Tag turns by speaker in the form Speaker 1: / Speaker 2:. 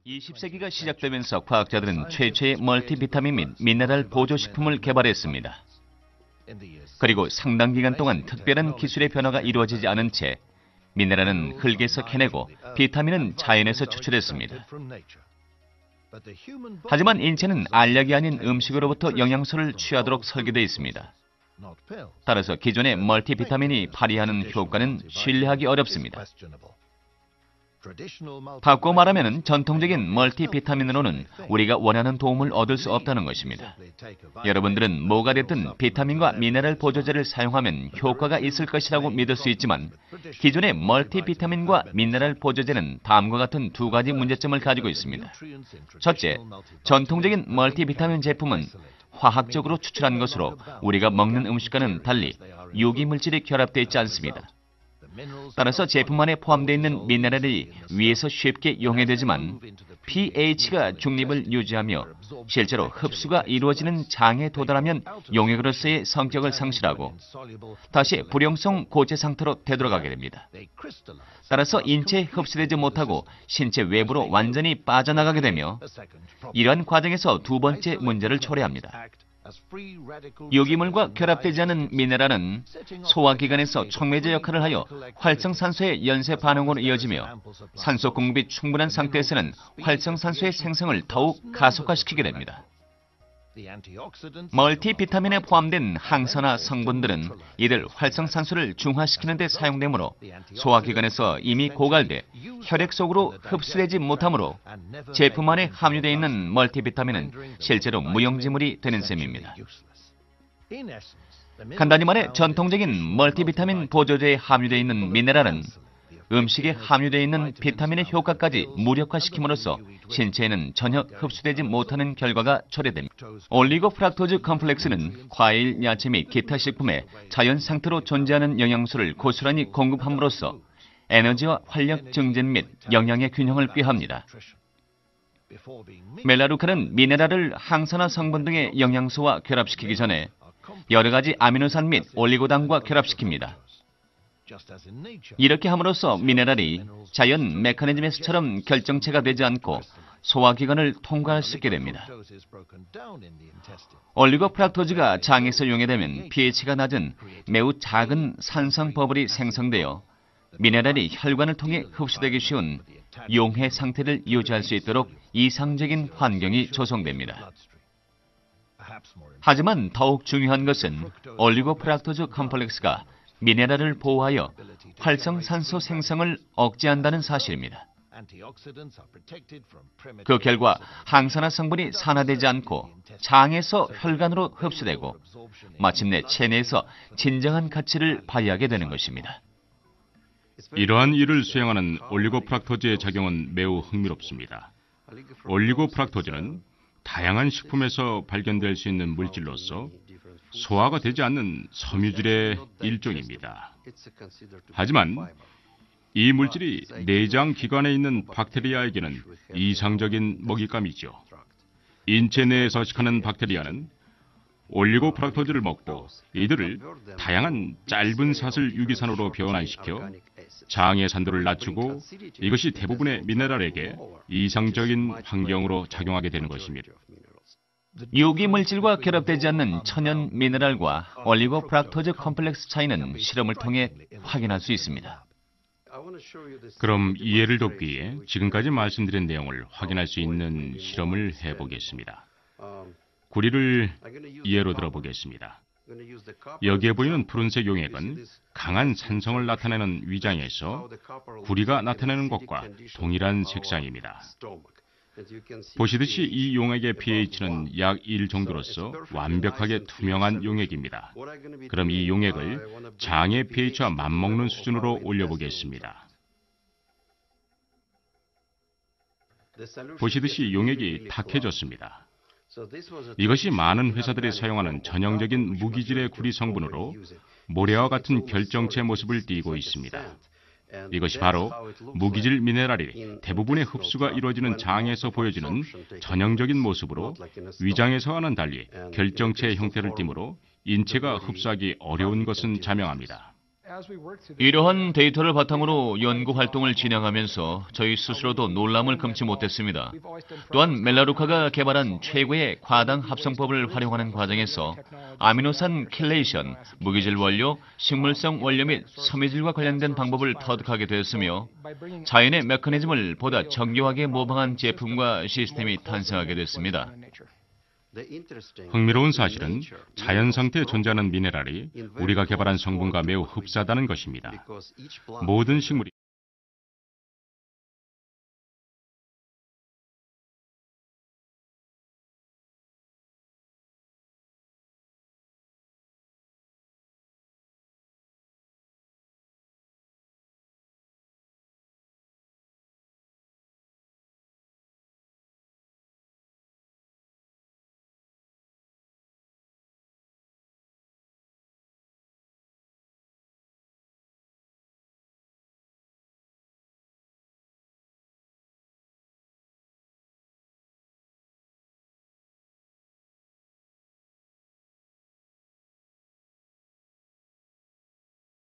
Speaker 1: 20세기가 시작되면서 과학자들은 최초의 멀티비타민 및 미네랄 보조식품을 개발했습니다. 그리고 상당 기간 동안 특별한 기술의 변화가 이루어지지 않은 채 미네랄은 흙에서 캐내고 비타민은 자연에서 추출했습니다. 하지만 인체는 알약이 아닌 음식으로부터 영양소를 취하도록 설계되어 있습니다. 따라서 기존의 멀티비타민이 발휘하는 효과는 신뢰하기 어렵습니다. 바꿔 말하면 전통적인 멀티비타민으로는 우리가 원하는 도움을 얻을 수 없다는 것입니다. 여러분들은 뭐가 됐든 비타민과 미네랄 보조제를 사용하면 효과가 있을 것이라고 믿을 수 있지만 기존의 멀티비타민과 미네랄 보조제는 다음과 같은 두 가지 문제점을 가지고 있습니다. 첫째, 전통적인 멀티비타민 제품은 화학적으로 추출한 것으로 우리가 먹는 음식과는 달리 유기물질이 결합되어 있지 않습니다. 따라서 제품 안에 포함되어 있는 미네랄이 위에서 쉽게 용해되지만 pH가 중립을 유지하며 실제로 흡수가 이루어지는 장에 도달하면 용액으로서의 성격을 상실하고 다시 불용성 고체 상태로 되돌아가게 됩니다. 따라서 인체에 흡수되지 못하고 신체 외부로 완전히 빠져나가게 되며 이러한 과정에서 두 번째 문제를 초래합니다. 유기물과 결합되지 않은 미네랄은 소화기관에서 촉매제 역할을 하여 활성산소의 연쇄 반응으로 이어지며 산소 공급이 충분한 상태에서는 활성산소의 생성을 더욱 가속화시키게 됩니다. 멀티비타민에 포함된 항산화 성분들은 이들 활성산소를 중화시키는 데 사용되므로 소화기관에서 이미 고갈돼 혈액 속으로 흡수되지 못하므로 제품 안에 함유되어 있는 멀티비타민은 실제로 무용지물이 되는 셈입니다. 간단히 말해 전통적인 멀티비타민 보조제에 함유되어 있는 미네랄은 음식에 함유되어 있는 비타민의 효과까지 무력화시킴으로써 신체에는 전혀 흡수되지 못하는 결과가 초래됩니다. 올리고프락토즈 컴플렉스는 과일, 야채 및 기타 식품에 자연 상태로 존재하는 영양소를 고스란히 공급함으로써 에너지와 활력 증진 및 영양의 균형을 꾀합니다. 멜라루카는 미네랄을 항산화 성분 등의 영양소와 결합시키기 전에 여러 가지 아미노산 및 올리고당과 결합시킵니다. 이렇게 함으로써 미네랄이 자연 메커니즘에서처럼 결정체가 되지 않고 소화기관을 통과할 수 있게 됩니다. 올리고프락토즈가 장에서 용해되면 pH가 낮은 매우 작은 산성 버블이 생성되어 미네랄이 혈관을 통해 흡수되기 쉬운 용해 상태를 유지할 수 있도록 이상적인 환경이 조성됩니다. 하지만 더욱 중요한 것은 올리고프락토즈 컴플렉스가 미네랄을 보호하여 활성산소 생성을 억제한다는 사실입니다. 그 결과 항산화 성분이 산화되지 않고 장에서 혈관으로 흡수되고 마침내 체내에서 진정한 가치를 발휘하게 되는 것입니다.
Speaker 2: 이러한 일을 수행하는 올리고프락토즈의 작용은 매우 흥미롭습니다. 올리고프락토즈는 다양한 식품에서 발견될 수 있는 물질로서 소화가 되지 않는 섬유질의 일종입니다. 하지만 이 물질이 내장 기관에 있는 박테리아에게는 이상적인 먹잇감이죠. 인체 내에 서식하는 박테리아는 올리고프락토즈를 먹고 이들을 다양한 짧은 사슬 유기산으로 변환시켜 장의 산도를 낮추고 이것이 대부분의 미네랄에게 이상적인 환경으로 작용하게 되는 것입니다.
Speaker 1: 유기물질과 결합되지 않는 천연 미네랄과 올리고프락토즈 컴플렉스 차이는 실험을 통해 확인할 수 있습니다.
Speaker 2: 그럼 이해를 돕기 위해 지금까지 말씀드린 내용을 확인할 수 있는 실험을 해보겠습니다. 구리를 예로 들어보겠습니다. 여기에 보이는 푸른색 용액은 강한 산성을 나타내는 위장에서 구리가 나타내는 것과 동일한 색상입니다. 보시듯이 이 용액의 pH는 약 1 정도로서 완벽하게 투명한 용액입니다. 그럼 이 용액을 장의 pH와 맞먹는 수준으로 올려보겠습니다. 보시듯이 용액이 탁해졌습니다. 이것이 많은 회사들이 사용하는 전형적인 무기질의 구리 성분으로 모래와 같은 결정체 모습을 띠고 있습니다. 이것이 바로 무기질 미네랄이 대부분의 흡수가 이루어지는 장에서 보여지는 전형적인 모습으로 위장에서와는 달리 결정체의 형태를 띠므로 인체가 흡수하기 어려운 것은 자명합니다.
Speaker 1: 이러한 데이터를 바탕으로 연구 활동을 진행하면서 저희 스스로도 놀람을 금치 못했습니다. 또한 멜라루카가 개발한 최고의 과당 합성법을 활용하는 과정에서 아미노산 켈레이션, 무기질 원료, 식물성 원료 및 섬유질과 관련된 방법을 터득하게 되었으며 자연의 메커니즘을 보다 정교하게 모방한 제품과 시스템이 탄생하게 됐습니다.
Speaker 2: 흥미로운 사실은 자연 상태에 존재하는 미네랄이 우리가 개발한 성분과 매우 흡사하다는 것입니다. 모든 식물이